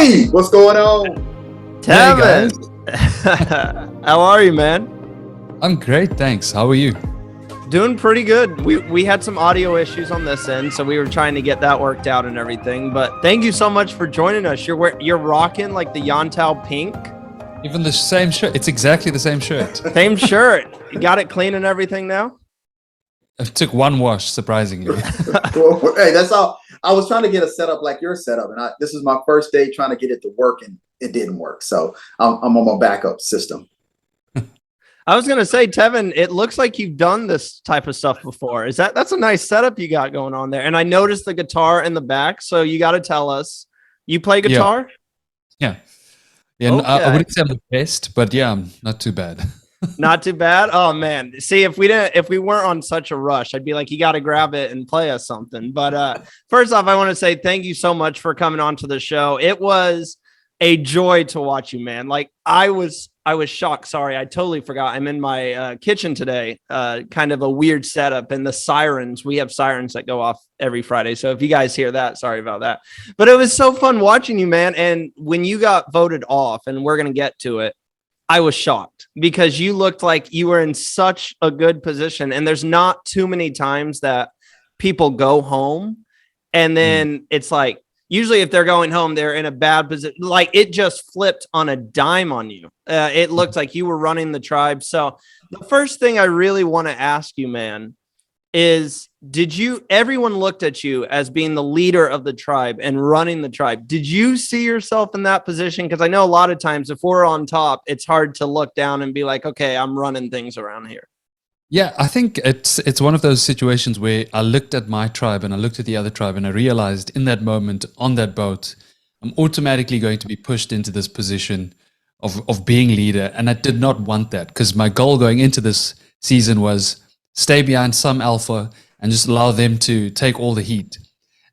Hey, what's going on? Tevin, how are you, man? I'm great, thanks. How are you? Doing pretty good. We had some audio issues on this end, so we were trying to get that worked out and everything. But thank you so much for joining us. You're rocking like the Yantao pink. Even the same shirt. It's exactly the same shirt. Same shirt. You got it clean and everything now? It took one wash, surprisingly. Well, hey, that's all. I was trying to get a setup like your setup, and this is my first day trying to get it to work, and it didn't work. So I'm on my backup system. I was gonna say, Tevin, it looks like you've done this type of stuff before. That's a nice setup you got going on there? And I noticed the guitar in the back, so you got to tell us. You play guitar? Yeah. Okay. I wouldn't say I'm the best, but yeah, I'm not too bad. Not too bad. Oh man. See, if we weren't on such a rush, I'd be like, you got to grab it and play us something. But first off, I want to say thank you so much for coming on to the show. It was a joy to watch you, man. Like I was shocked. Sorry, I totally forgot. I'm in my kitchen today. Kind of a weird setup, and the sirens. We have sirens that go off every Friday. So if you guys hear that, sorry about that. But it was so fun watching you, man. And when you got voted off, and we're gonna get to it, I was shocked because you looked like you were in such a good position. And there's not too many times that people go home, and then it's like, usually if they're going home, they're in a bad position. Like it just flipped on a dime on you. It looked like you were running the tribe. So the first thing I really want to ask you, man, is everyone looked at you as being the leader of the tribe and running the tribe. Did you see yourself in that position? Because I know a lot of times if we're on top, it's hard to look down and be like, okay, I'm running things around here. Yeah, I think it's one of those situations where I looked at my tribe and I looked at the other tribe and I realized in that moment on that boat, I'm automatically going to be pushed into this position of being leader. And I did not want that because my goal going into this season was stay behind some alpha and just allow them to take all the heat.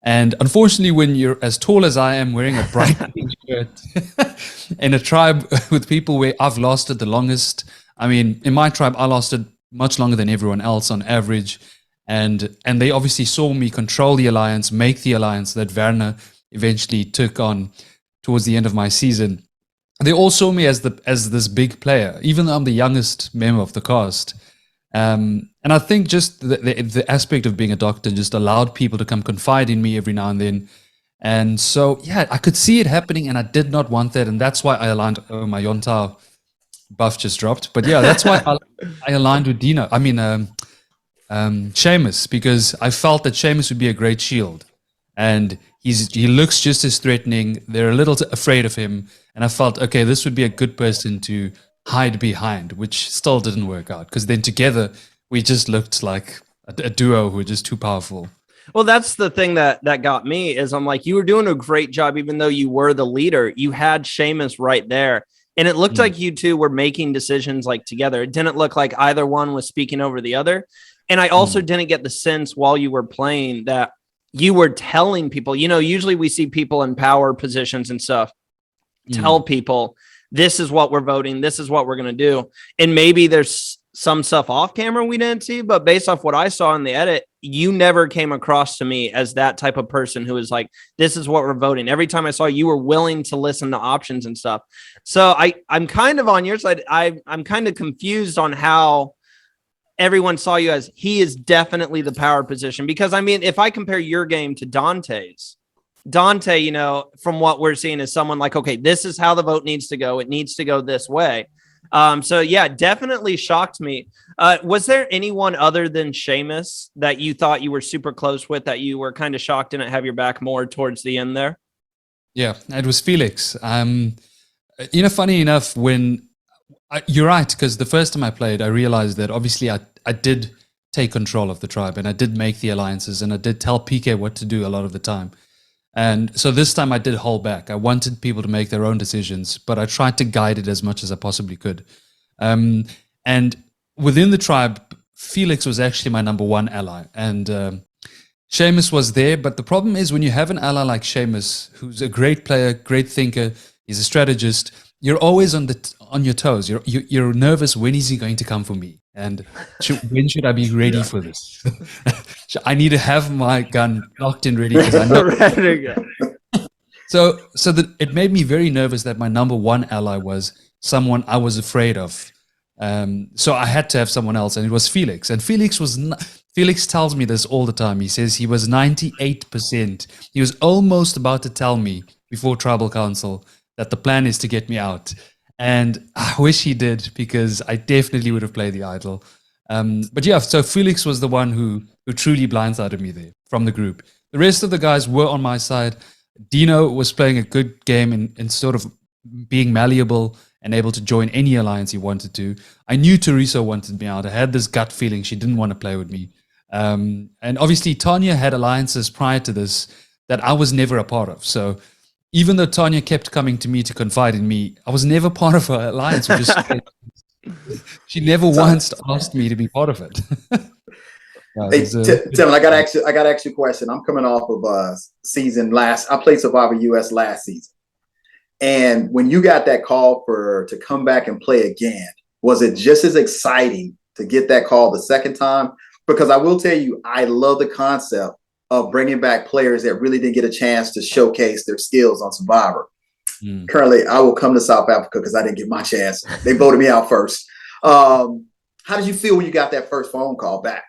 And unfortunately, when you're as tall as I am, wearing a bright pink shirt in a tribe with people where I've lasted the longest, I mean, in my tribe, I lasted much longer than everyone else on average. And they obviously saw me control the alliance, make the alliance that Werner eventually took on towards the end of my season. They all saw me as this big player, even though I'm the youngest member of the cast. And I think just the aspect of being a doctor just allowed people to come confide in me every now and then. And so, yeah, I could see it happening and I did not want that. And that's why I aligned. Oh, my Yontao buff just dropped. But yeah, that's why I aligned with Dino. I mean, Seamus, because I felt that Seamus would be a great shield. And he looks just as threatening. They're a little afraid of him. And I felt, okay, this would be a good person to hide behind, which still didn't work out because then together we just looked like a duo who were just too powerful. Well, that's the thing that got me is I'm like, you were doing a great job, even though you were the leader. You had Seamus right there. And it looked like you two were making decisions like together. It didn't look like either one was speaking over the other. And I also didn't get the sense while you were playing that you were telling people, usually we see people in power positions and stuff tell people, this is what we're voting. This is what we're going to do. And maybe there's some stuff off camera we didn't see, but based off what I saw in the edit, you never came across to me as that type of person who was like, this is what we're voting. Every time I saw you were willing to listen to options and stuff. So I'm kind of on your side. I'm kind of confused on how everyone saw you as he is definitely the power position. Because I mean, if I compare your game to Dante's, Dante, from what we're seeing is someone like, okay, this is how the vote needs to go. It needs to go this way. So yeah, definitely shocked me. Was there anyone other than Seamus that you thought you were super close with that you were kind of shocked didn't have your back more towards the end there? Yeah, it was Felix. Funny enough, you're right, because the first time I played, I realized that obviously I did take control of the tribe and I did make the alliances and I did tell PK what to do a lot of the time. And so this time I did hold back. I wanted people to make their own decisions, but I tried to guide it as much as I possibly could. And within the tribe, Felix was actually my number one ally. And Seamus was there. But the problem is when you have an ally like Seamus, who's a great player, great thinker, he's a strategist, you're always on your toes. You're nervous. When is he going to come for me? And when should I be ready for this? I need to have my gun locked and ready because I know. So that it made me very nervous that my number one ally was someone I was afraid of. So I had to have someone else, and it was Felix. And Felix tells me this all the time. He says he was 98%. He was almost about to tell me before Tribal Council that the plan is to get me out. And I wish he did, because I definitely would have played the idol. But yeah, so Felix was the one who truly blindsided me there from the group. The rest of the guys were on my side. Dino was playing a good game in sort of being malleable and able to join any alliance he wanted to. I knew Teresa wanted me out. I had this gut feeling she didn't want to play with me. And obviously Tanya had alliances prior to this that I was never a part of. So even though Tanya kept coming to me to confide in me, I was never part of her alliance. She never once asked me to be part of it. Hey, Tevin, I gotta ask you a question. I'm coming off of I played Survivor US last season. And when you got that call to come back and play again, was it just as exciting to get that call the second time? Because I will tell you, I love the concept of bringing back players that really didn't get a chance to showcase their skills on Survivor. Currently, I will come to South Africa because I didn't get my chance. They voted me out first. How did you feel when you got that first phone call back?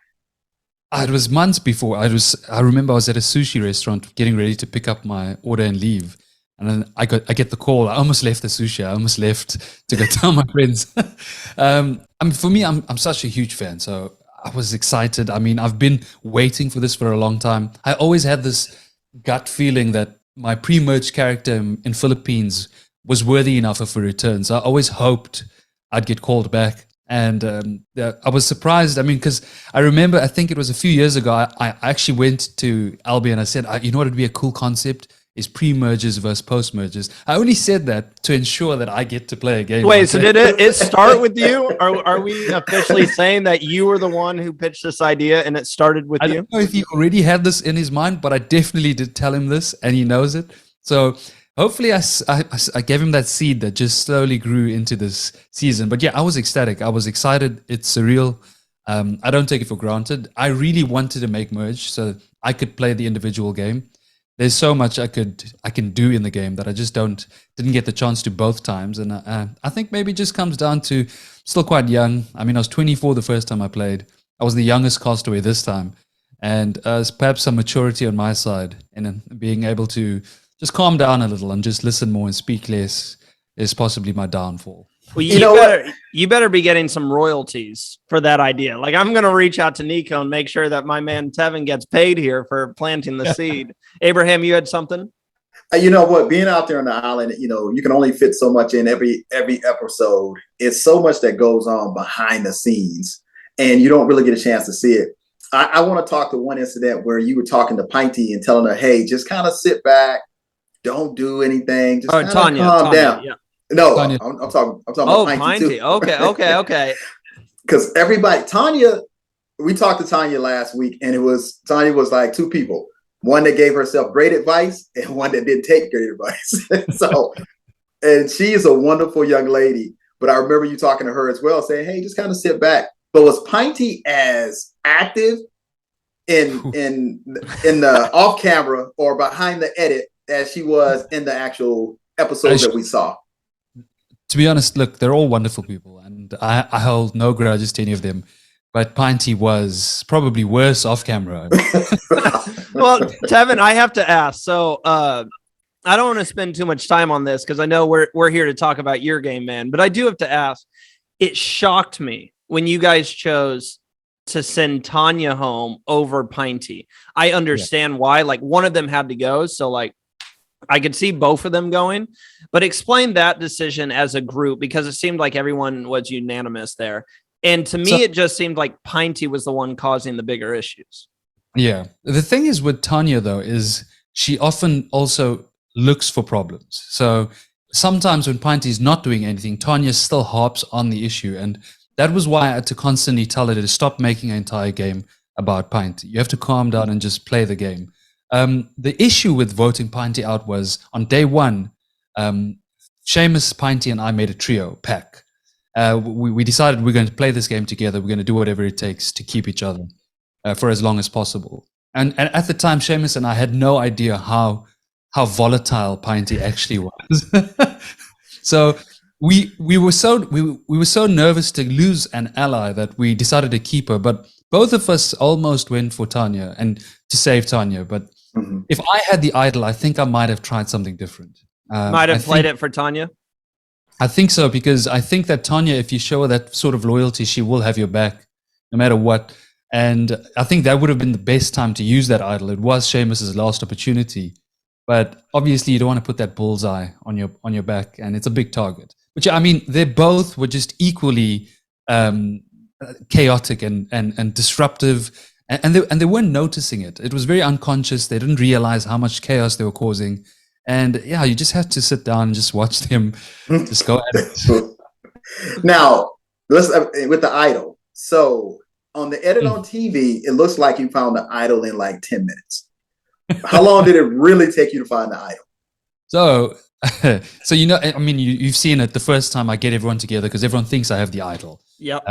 It was months before. I remember I was at a sushi restaurant getting ready to pick up my order and leave. And then I get the call. I almost left the sushi. I almost left to go tell my friends. For me, I'm such a huge fan. So I was excited. I mean, I've been waiting for this for a long time. I always had this gut feeling that my pre-merge character in Philippines was worthy enough of a return. So I always hoped I'd get called back. And I was surprised. I mean, because I remember, I think it was a few years ago, I actually went to Albi and I said, you know what would be a cool concept? Is pre-merges versus post-merges. I only said that to ensure that I get to play a game. Wait, so did it start with you? Are we officially saying that you were the one who pitched this idea and it started with you? I don't know if he already had this in his mind, but I definitely did tell him this and he knows it. So hopefully I gave him that seed that just slowly grew into this season. But yeah, I was ecstatic. I was excited. It's surreal. I don't take it for granted. I really wanted to make merge so I could play the individual game. There's so much I can do in the game that I just didn't get the chance to both times. And I think maybe it just comes down to still quite young. I mean, I was 24 the first time I played. I was the youngest castaway this time. And perhaps some maturity on my side and being able to just calm down a little and just listen more and speak less is possibly my downfall. Well, you better be getting some royalties for that idea. Like, I'm going to reach out to Nico and make sure that my man Tevin gets paid here for planting the seed. Abraham, you had something? You know what? Being out there on the island, you can only fit so much in every episode. It's so much that goes on behind the scenes, and you don't really get a chance to see it. I want to talk to one incident where you were talking to Pinty and telling her, "Hey, just kind of sit back, don't do anything, just kind of calm down." Yeah. No, I'm talking about Pinty too. Okay. Because we talked to Tanya last week, and Tanya was like two people. One that gave herself great advice and one that didn't take great advice. And she is a wonderful young lady. But I remember you talking to her as well, saying, "Hey, just kind of sit back." But was Pinty as active in the off camera or behind the edit as she was in the actual episodes that we saw? To be honest, look, they're all wonderful people, and I hold no grudges to any of them. But Pinty was probably worse off camera. Well, Tevin, I have to ask. So I don't want to spend too much time on this because I know we're here to talk about your game, man. But I do have to ask. It shocked me when you guys chose to send Tanya home over Pinty. I understand why. Like, one of them had to go, so like I could see both of them going. But explain that decision as a group, because it seemed like everyone was unanimous there. And to me, it just seemed like Pinty was the one causing the bigger issues. Yeah. The thing is with Tanya, though, is she often also looks for problems. So sometimes when Pinty's not doing anything, Tanya still harps on the issue. And that was why I had to constantly tell her to stop making an entire game about Pinty. You have to calm down and just play the game. The issue with voting Pinty out was on day one, Seamus, Pinty, and I made a trio pack. We decided we're going to play this game together. We're going to do whatever it takes to keep each other for as long as possible. And at the time, Seamus and I had no idea how how volatile Pinty actually was. So we were so nervous to lose an ally that we decided to keep her. But both of us almost went for Tanya and to save Tanya. But if I had the idol, I think I might have tried something different. Might have played it for Tanya. I think so, because I think that Tanya, if you show her that sort of loyalty, she will have your back no matter what. And I think that would have been the best time to use that idol. It was Seamus's last opportunity. But obviously you don't want to put that bullseye on your back, and it's a big target. Which, I mean, they both were just equally chaotic and disruptive, and they weren't noticing it. It was very unconscious. They didn't realize how much chaos they were causing. And yeah, you just have to sit down and just watch them just go at it. Now, let's with the idol. So on the edit on TV, it looks like you found the idol in like 10 minutes. How long did it really take you to find the idol? So you know, I mean, you've seen it the first time I get everyone together because everyone thinks I have the idol. Yep.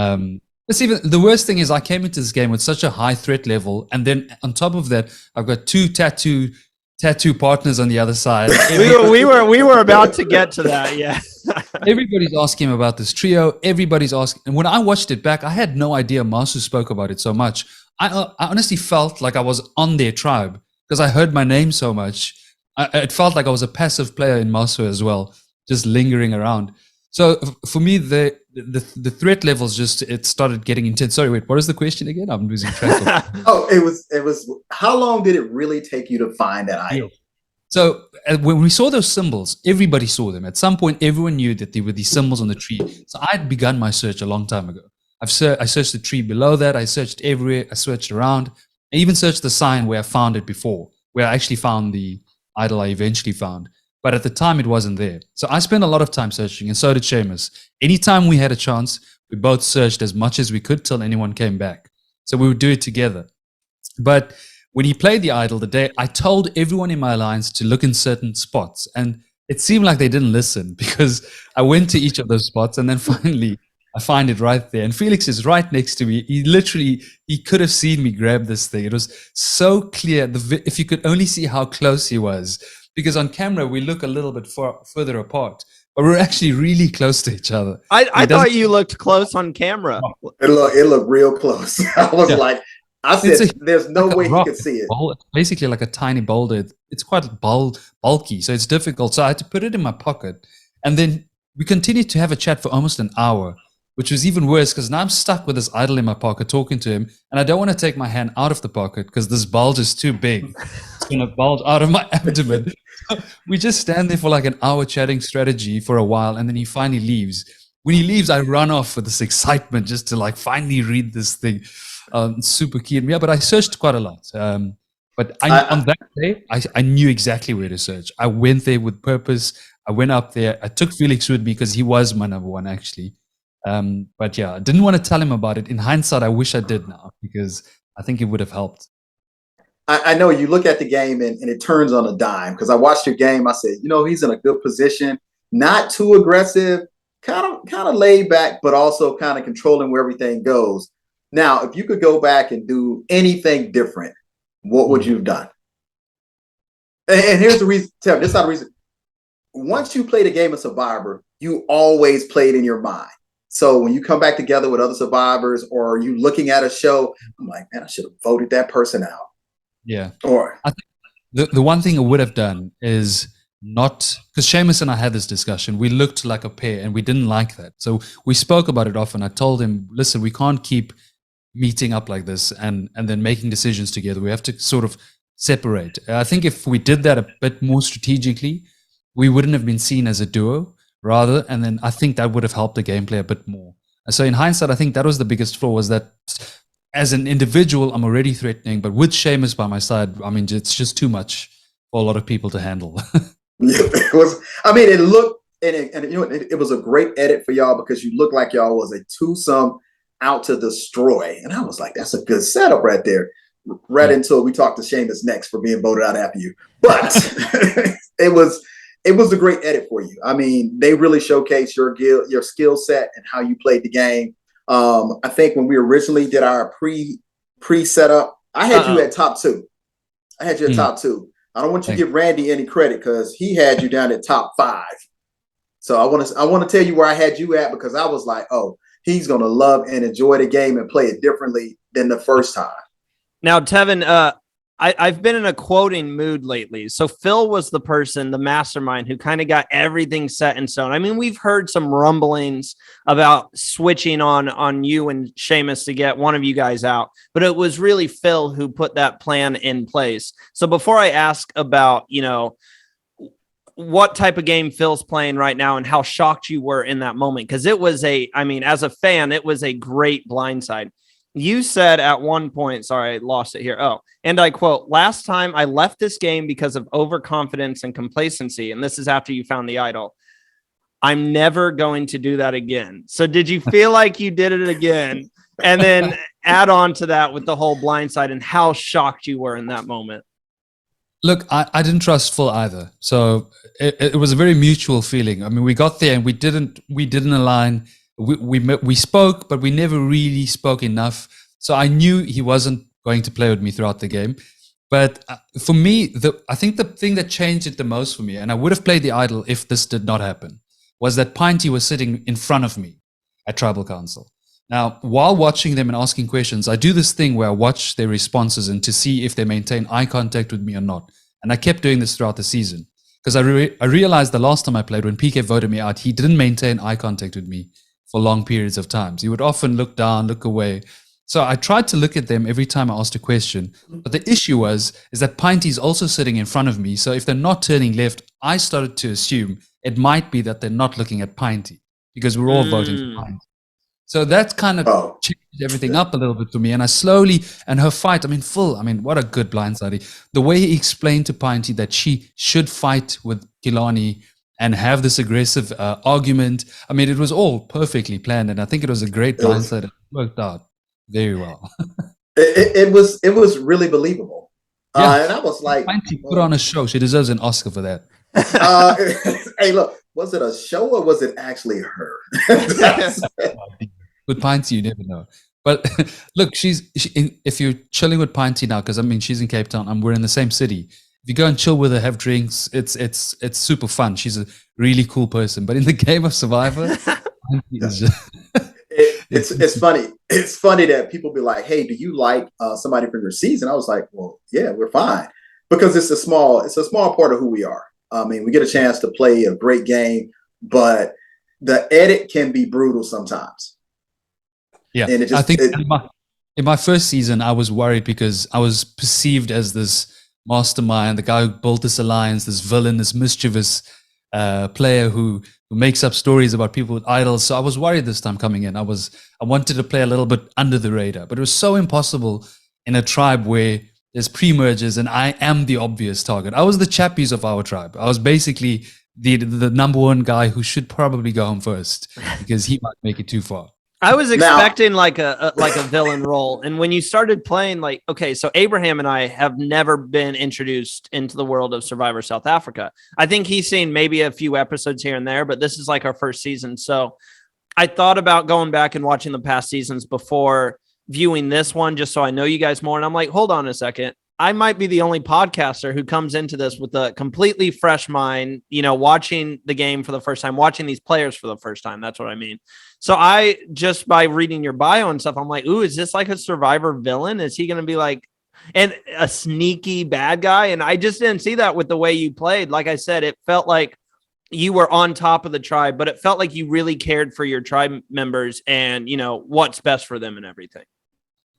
It's even the worst thing is I came into this game with such a high threat level, and then on top of that, I've got two tattoo partners on the other side. we were about to get to that. Yeah. Everybody's asking about this trio. Everybody's asking, and when I watched it back, I had no idea Masu spoke about it so much. I honestly felt like I was on their tribe because I heard my name so much. It felt like I was a passive player in Masu as well, just lingering around. So for me, the threat levels it started getting intense. Sorry, wait, what is the question again? I'm losing track of. Oh, it was. How long did it really take you to find that idol? So when we saw those symbols, everybody saw them. At some point, everyone knew that there were these symbols on the tree. So I had begun my search a long time ago. I searched the tree below that. I searched everywhere. I searched around. I even searched the sign where I found it before, where I actually found the idol I eventually found. But at the time, it wasn't there. So I spent a lot of time searching, and so did Seamus. Anytime we had a chance, we both searched as much as we could till anyone came back. So we would do it together. But when he played the idol the day, I told everyone in my alliance to look in certain spots. And it seemed like they didn't listen because I went to each of those spots, and then finally I find it right there. And Felix is right next to me. He could have seen me grab this thing. It was so clear. If you could only see how close he was. Because on camera, we look a little bit further apart, but we're actually really close to each other. I thought you looked close on camera. It looked real close. I was like, I said, there's no way he could see it. It's basically like a tiny boulder. It's quite bulky, so it's difficult. So I had to put it in my pocket. And then we continued to have a chat for almost an hour, which was even worse because now I'm stuck with this idol in my pocket talking to him. And I don't want to take my hand out of the pocket because this bulge is too big. It's going to bulge out of my abdomen. We just stand there for like an hour chatting strategy for a while, and then he finally leaves. When he leaves, I run off with this excitement just to like finally read this thing. Super keen. Yeah, but I searched quite a lot. But on that day, I knew exactly where to search. I went there with purpose. I went up there. I took Felix with me because he was my number one, actually. But yeah, I didn't want to tell him about it. In hindsight, I wish I did now because I think it would have helped. I know you look at the game and it turns on a dime because I watched your game. I said, he's in a good position, not too aggressive, kind of laid back, but also kind of controlling where everything goes. Now, if you could go back and do anything different, what would you have done? And here's the reason, Tevin, this is not the reason. Once you played a game of Survivor, you always played in your mind. So when you come back together with other survivors or you looking at a show, I'm like, man, I should have voted that person out. Yeah. Or I think the one thing I would have done is not, because Seamus and I had this discussion. We looked like a pair and we didn't like that. So we spoke about it often. I told him, listen, we can't keep meeting up like this and then making decisions together. We have to sort of separate. I think if we did that a bit more strategically, we wouldn't have been seen as a duo rather. And then I think that would have helped the gameplay a bit more. So in hindsight, I think that was the biggest flaw, was that as an individual, I'm already threatening, but with Seamus by my side, I mean, it's just too much for a lot of people to handle. It was, I mean, it looked, and it was a great edit for y'all because you looked like y'all was a twosome out to destroy. And I was like, that's a good setup right there. Right until we talked to Seamus next for being voted out after you. But it was a great edit for you. I mean, they really showcased your skill set and how you played the game. I think when we originally did our pre setup, I had you at top two. I don't want you to give Randy any credit because he had you down at top 5. So I want to tell you where I had you at because I was like, oh, he's going to love and enjoy the game and play it differently than the first time. Now, Tevin, I've been in a quoting mood lately. So Phil was the person, the mastermind, who kind of got everything set in stone. I mean, we've heard some rumblings about switching on you and Seamus to get one of you guys out, but it was really Phil who put that plan in place. So before I ask about, what type of game Phil's playing right now and how shocked you were in that moment, because it was as a fan, it was a great blindside. You said at one point, sorry, I lost it here. Oh, and I quote, "Last time I left this game because of overconfidence and complacency." And this is after you found the idol. "I'm never going to do that again." So did you feel like you did it again? And then add on to that with the whole blindside and how shocked you were in that moment. Look, I didn't trust Phil either. So it was a very mutual feeling. I mean, we got there and we didn't align. We spoke, but we never really spoke enough. So I knew he wasn't going to play with me throughout the game. But for me, I think the thing that changed it the most for me, and I would have played the idol if this did not happen, was that Pinty was sitting in front of me at Tribal Council. Now, while watching them and asking questions, I do this thing where I watch their responses and to see if they maintain eye contact with me or not. And I kept doing this throughout the season because I realized the last time I played, when PK voted me out, he didn't maintain eye contact with me for long periods of times. He would often look down, look away. So I tried to look at them every time I asked a question. But the issue is that Pinty's also sitting in front of me. So if they're not turning left, I started to assume it might be that they're not looking at Pinty because we're all voting for Pinty. So that kind of changed everything up a little bit for me. And I slowly, and her fight, Phil, what a good blindside. The way he explained to Pinty that she should fight with Kilani and have this aggressive argument. It was all perfectly planned. And I think it was a great blindside. It worked out very well. it was really believable. And I was like, Pinty put on a show. She deserves an Oscar for that. Hey, look, was it a show or was it actually her? With Pinty, you never know. But look, if you're chilling with Pinty now, because she's in Cape Town and we're in the same city. If you go and chill with her, have drinks, it's super fun. She's a really cool person. But in the game of Survivor, it's funny. It's funny that people be like, "Hey, do you like somebody from your season?" I was like, "Well, yeah, we're fine," because it's a small part of who we are. We get a chance to play a great game, but the edit can be brutal sometimes. Yeah, and I think in my first season, I was worried because I was perceived as this mastermind, the guy who built this alliance, this villain, this mischievous player who makes up stories about people with idols. So I was worried this time coming in. I wanted to play a little bit under the radar, but it was so impossible in a tribe where there's pre-mergers and I am the obvious target. I was the chappies of our tribe. I was basically the number one guy who should probably go home first because he might make it too far. I was expecting like a villain role. And when you started playing, so Abraham and I have never been introduced into the world of Survivor South Africa. I think he's seen maybe a few episodes here and there, but this is like our first season. So I thought about going back and watching the past seasons before viewing this one, just so I know you guys more. And I'm like, hold on a second. I might be the only podcaster who comes into this with a completely fresh mind, watching the game for the first time, watching these players for the first time. That's what I mean. So I just by reading your bio and stuff, I'm like, ooh, is this like a Survivor villain? Is he going to be like a sneaky bad guy? And I just didn't see that with the way you played. Like I said, it felt like you were on top of the tribe, but it felt like you really cared for your tribe members and, what's best for them and everything.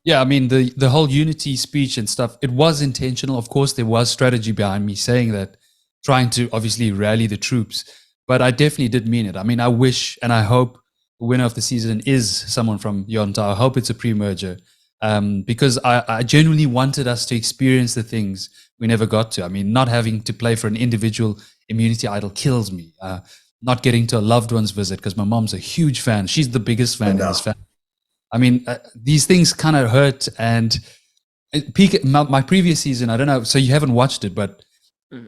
Yeah, the whole unity speech and stuff, it was intentional. Of course, there was strategy behind me saying that, trying to obviously rally the troops, but I definitely did mean it. I wish and I hope the winner of the season is someone from Yonta. I hope it's a pre-merger because I genuinely wanted us to experience the things we never got to. Not having to play for an individual immunity idol kills me. Not getting to a loved one's visit because my mom's a huge fan. She's the biggest fan in this family. These things kind of hurt. And my previous season, I don't know, so you haven't watched it, but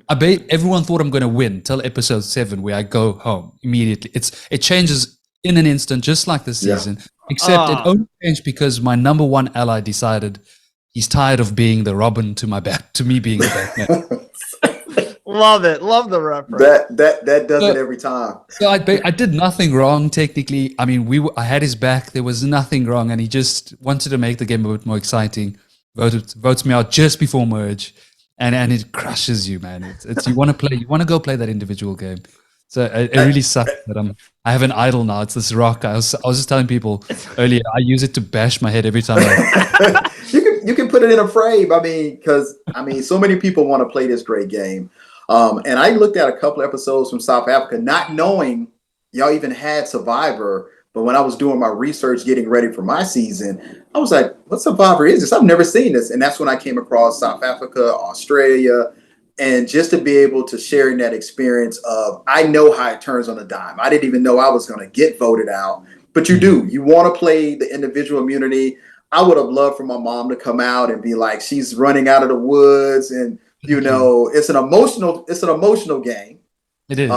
everyone thought I'm going to win till episode 7 where I go home immediately. It changes in an instant, just like this season, except it only changed because my number one ally decided he's tired of being the Robin to me being the Batman. Love it. Love the reference. That does it every time. So I did nothing wrong technically. I mean, I had his back. There was nothing wrong, and he just wanted to make the game a bit more exciting. Votes me out just before merge, and it crushes you, man. It's you want to go play that individual game. So it really sucks that I have an idol now. It's this rock. I was just telling people earlier, I use it to bash my head every time. You can put it in a frame. I mean, because so many people want to play this great game. And I looked at a couple episodes from South Africa, not knowing y'all even had Survivor. But when I was doing my research, getting ready for my season, I was like, what Survivor is this? I've never seen this. And that's when I came across South Africa, Australia. And just to be able to share in that experience of, I know how it turns on a dime. I didn't even know I was going to get voted out. But you do. You want to play the individual immunity. I would have loved for my mom to come out and be like, she's running out of the woods. And, it's an emotional game. It is.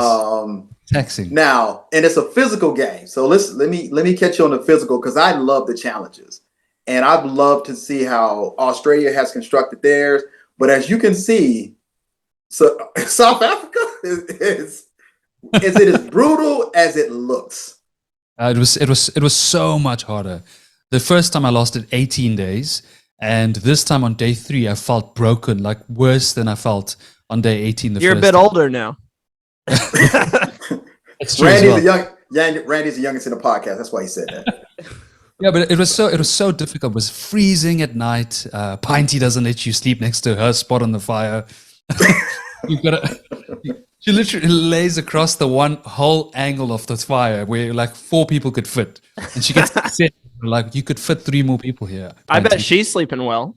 Taxing. Now, and it's a physical game. So let me catch you on the physical, because I love the challenges. And I'd love to see how Australia has constructed theirs. But as you can see, so South Africa is it as brutal as it looks. It was so much harder. The first time I lasted 18 days, and this time on day 3 I felt broken, like worse than I felt on day 18. You're a bit older now. It's true. Randy's the youngest in the podcast. That's why he said that. Yeah, but it was so difficult. It was freezing at night. Pinty doesn't let you sleep next to her spot on the fire. She literally lays across the one whole angle of the fire where like 4 people could fit, and she gets set like you could fit 3 more people here. I bet she's sleeping well.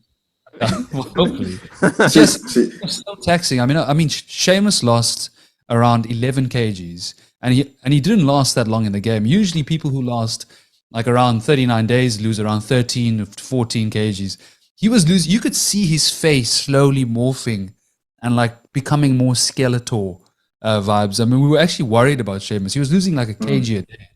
Well, hopefully. It's so taxing. I mean, Seamus lost around 11 kgs, and he didn't last that long in the game. Usually, people who last like around 39 days lose around 13 to 14 kgs. He was losing. You could see his face slowly morphing and like becoming more Skeletor vibes. I mean, we were actually worried about Seamus. He was losing like a kg a day.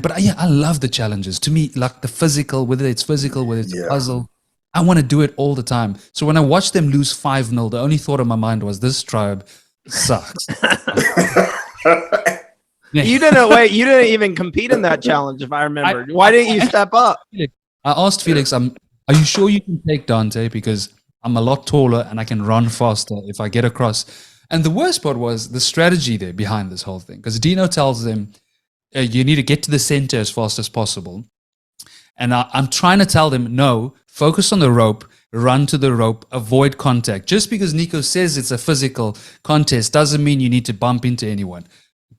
But I love the challenges. To me, like the physical, whether it's a puzzle, I want to do it all the time. So when I watched them lose 5-0, the only thought in my mind was, this tribe sucks. You didn't even compete in that challenge, if I remember. Why didn't you step up? I asked Felix, are you sure you can take Dante? Because I'm a lot taller and I can run faster if I get across. And the worst part was the strategy there behind this whole thing. Because Dino tells them, you need to get to the center as fast as possible. And I'm trying to tell them, no, focus on the rope, run to the rope, avoid contact. Just because Nico says it's a physical contest doesn't mean you need to bump into anyone.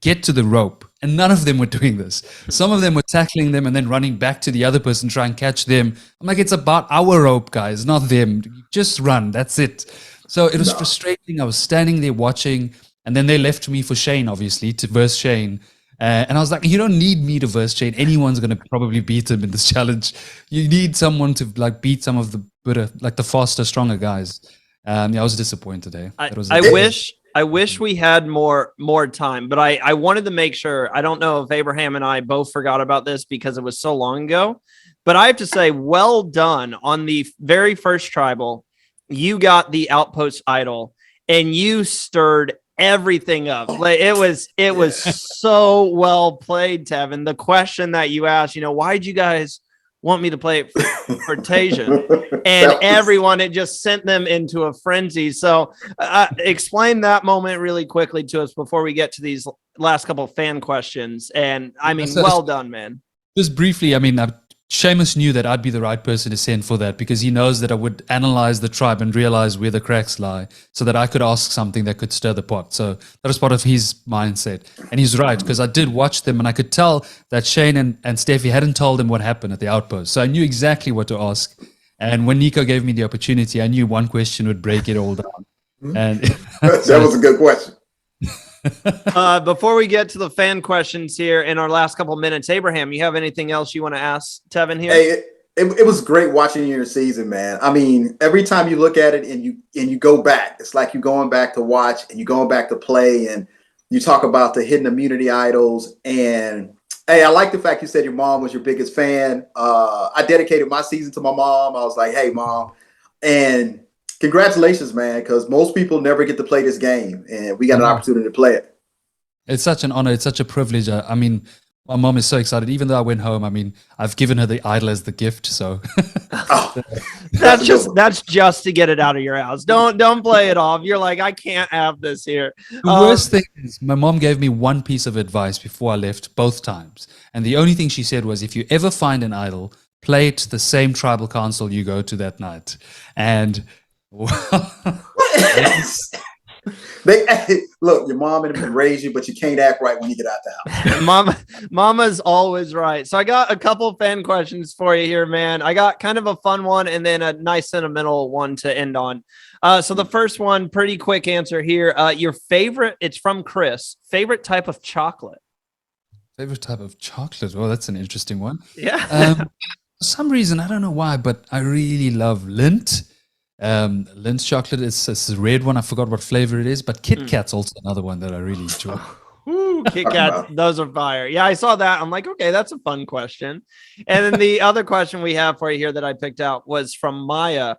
Get to the rope. And none of them were doing this. Some of them were tackling them and then running back to the other person, try and catch them. I'm like, it's about our rope, guys, not them. Just run. That's it. So it was frustrating. I was standing there watching, and then they left me for Shane, obviously, to verse Shane. And I was like, you don't need me to verse Shane. Anyone's going to probably beat him in this challenge. You need someone to like beat some of the better, like the faster, stronger guys. I was disappointed. I wish we had more time, but I wanted to make sure. I don't know if Abraham and I both forgot about this because it was so long ago, but I have to say, well done on the very first tribal. You got the Outpost idol and you stirred everything up. Like it was so well played, Tevin. The question that you asked, why'd you guys want me to play it for Tasia? And everyone, it just sent them into a frenzy. So explain that moment really quickly to us before we get to these last couple of fan questions. And I mean, well done, man. Just briefly, Seamus knew that I'd be the right person to send for that because he knows that I would analyze the tribe and realize where the cracks lie so that I could ask something that could stir the pot. So that was part of his mindset. And he's right, because I did watch them and I could tell that Shane and Steffi hadn't told him what happened at the Outpost. So I knew exactly what to ask. And when Nico gave me the opportunity, I knew one question would break it all down. And that was a good question. Before we get to the fan questions here in our last couple minutes, Abraham, you have anything else you want to ask Tevin here? Hey, it was great watching your season, man. I mean, every time you look at it and you go back, it's like you're going back to watch and you're going back to play, and you talk about the hidden immunity idols. And hey, I like the fact you said your mom was your biggest fan. I dedicated my season to my mom. I was like, hey, Mom, And congratulations, man, because most people never get to play this game, and we got an opportunity to play it. It's such an honor. It's such a privilege. I mean, my mom is so excited. Even though I went home, I mean, I've given her the idol as the gift. So that's just to get it out of your house. Don't play it off. You're like, I can't have this here. The worst thing is my mom gave me one piece of advice before I left both times. And the only thing she said was, if you ever find an idol, play it to the same tribal council you go to that night. And look, your mom and them raised you, but you can't act right when you get out the house. Mama's always right. So I got a couple fan questions for you here, man. I got kind of a fun one and then a nice sentimental one to end on. So the first one, pretty quick answer here. Your favorite, it's from Chris, favorite type of chocolate. Favorite type of chocolate? Oh, that's an interesting one. Yeah. For some reason, I don't know why, but I really love Lindt. Lindt's chocolate is a red one. I forgot what flavor it is, but Kit Kat's also another one that I really enjoy. Ooh, Kit Kats, those are fire. Yeah, I saw that. I'm like, okay, that's a fun question. And then the other question we have for you here that I picked out was from Maya.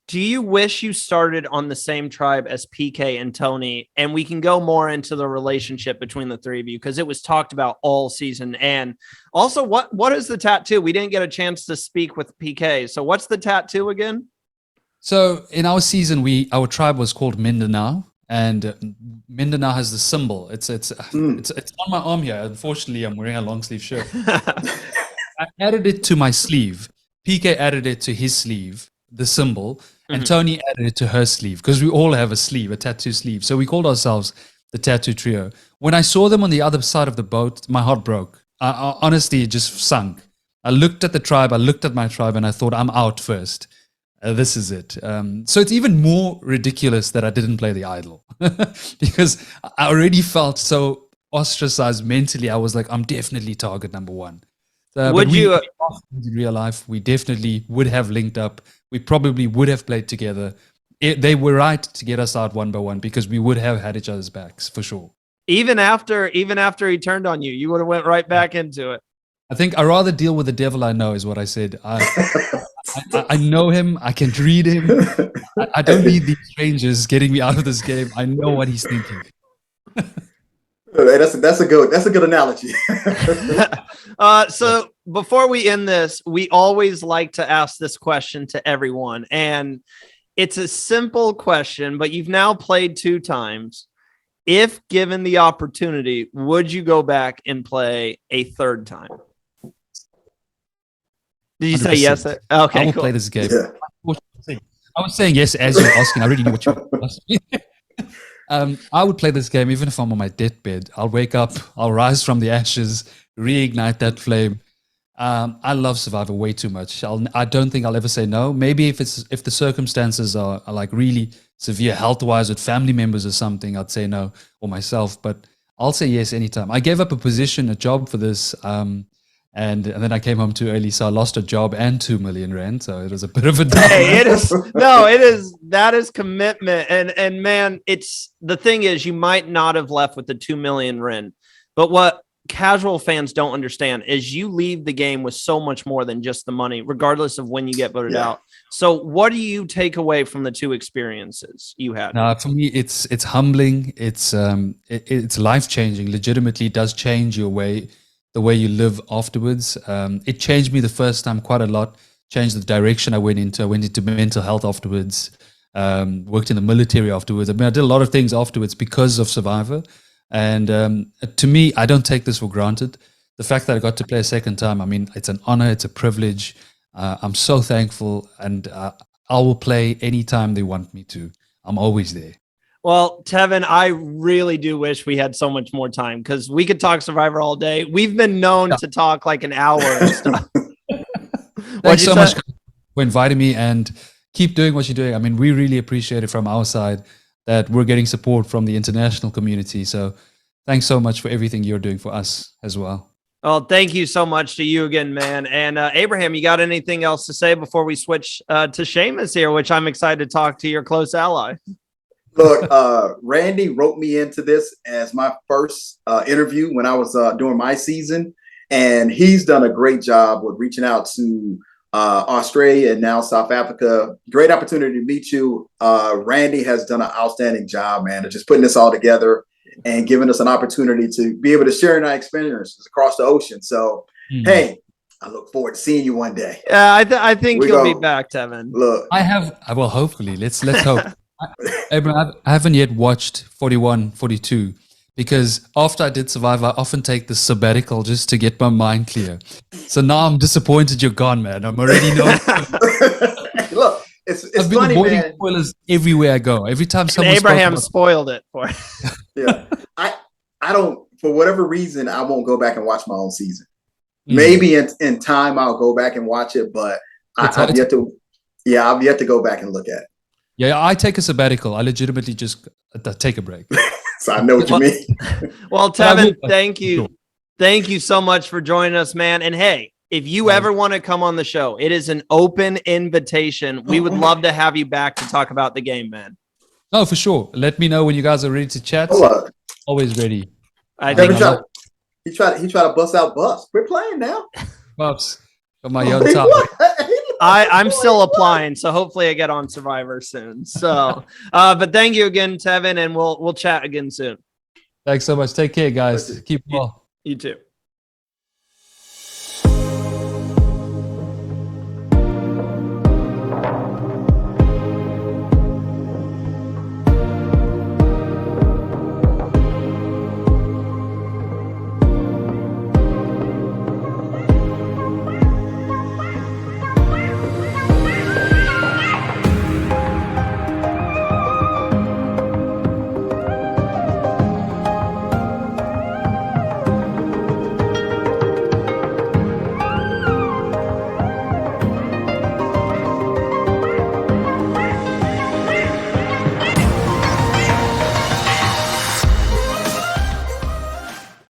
Do you wish you started on the same tribe as PK and Tony? And we can go more into the relationship between the three of you because it was talked about all season. And also, what is the tattoo? We didn't get a chance to speak with PK. So what's the tattoo again? So in our season, our tribe was called Mindanao, and Mindanao has the symbol. It's on my arm here. Unfortunately, I'm wearing a long sleeve shirt. I added it to my sleeve. PK added it to his sleeve, the symbol, and Tony added it to her sleeve because we all have a sleeve, a tattoo sleeve. So we called ourselves the Tattoo Trio. When I saw them on the other side of the boat, my heart broke. I honestly, it just sunk. I looked at the tribe, I looked at my tribe, and I thought, I'm out first. This is it. So it's even more ridiculous that I didn't play the idol because I already felt so ostracized mentally. I was like, I'm definitely target number one. Would you in real life, we definitely would have linked up. We probably would have played together. They were right to get us out one by one because we would have had each other's backs for sure. Even after he turned on you, you would have went right back into it. I think I'd rather deal with the devil I know is what I said. I know him. I can read him. I don't need these strangers getting me out of this game. I know what he's thinking. That's a good analogy. So before we end this, we always like to ask this question to everyone, and it's a simple question, but you've now played 2 times. If given the opportunity, would you go back and play a 3rd time? Did you 100%. Say yes? Okay, I will play this game. Yeah. I was saying yes as you were asking. I already knew what you were asking. I would play this game even if I'm on my deathbed. I'll wake up, I'll rise from the ashes, reignite that flame. I love Survivor way too much. I don't think I'll ever say no. Maybe if the circumstances are like really severe health-wise with family members or something, I'd say no, or myself. But I'll say yes anytime. I gave up a job for this. And then I came home too early, so I lost a job and 2 million rand. So it was a bit of a hey, that is commitment. And man, the thing is, you might not have left with the 2 million rand, but what casual fans don't understand is you leave the game with so much more than just the money, regardless of when you get voted out. So what do you take away from the 2 experiences you had? For me, it's humbling. It's life-changing. Legitimately does change the way you live afterwards. It changed me the first time quite a lot, changed the direction I went into. I went into mental health afterwards, worked in the military afterwards. I mean, I did a lot of things afterwards because of Survivor. And to me, I don't take this for granted. The fact that I got to play a 2nd time, I mean, it's an honor, it's a privilege. I'm so thankful, and I will play anytime they want me to. I'm always there. Well, Tevin, I really do wish we had so much more time because we could talk Survivor all day. We've been known to talk like an hour and stuff. Thanks so much for inviting me, and keep doing what you're doing. I mean, we really appreciate it from our side that we're getting support from the international community. So thanks so much for everything you're doing for us as well. Well, thank you so much to you again, man. And Abraham, you got anything else to say before we switch to Seamus here, which I'm excited to talk to your close ally? Look, Randy wrote me into this as my first interview when I was doing my season, and he's done a great job with reaching out to Australia and now South Africa. Great opportunity to meet you. Randy has done an outstanding job, man, of just putting this all together and giving us an opportunity to be able to share in our experiences across the ocean. So, hey, I look forward to seeing you one day. Yeah, I think you'll be back, Tevin. Look, well, hopefully. Let's hope. Abraham, I haven't yet watched 41, 42 because after I did survive, I often take the sabbatical just to get my mind clear. So now I'm disappointed you're gone, man. I'm already knowing. Look, it's I've been funny, avoiding man. spoilers everywhere I go. Every time someone Abraham spoiled it for yeah, I don't, for whatever reason, I won't go back and watch my own season. Maybe in time I'll go back and watch it, but I've yet to go back and look at it. Yeah, I take a sabbatical. I legitimately just take a break. So I know what you mean. Well, Tevin, thank you. Thank you so much for joining us, man. And hey, if you ever want to come on the show, it is an open invitation. We would love to have you back to talk about the game, man. Oh, for sure. Let me know when you guys are ready to chat. Always ready. I think he tried to bust out Buffs. We're playing now. Buffs. Got my young top. I'm still applying, so hopefully I get on Survivor soon. So, but thank you again, Tevin, and we'll chat again soon. Thanks so much. Take care, guys. Keep well. You too.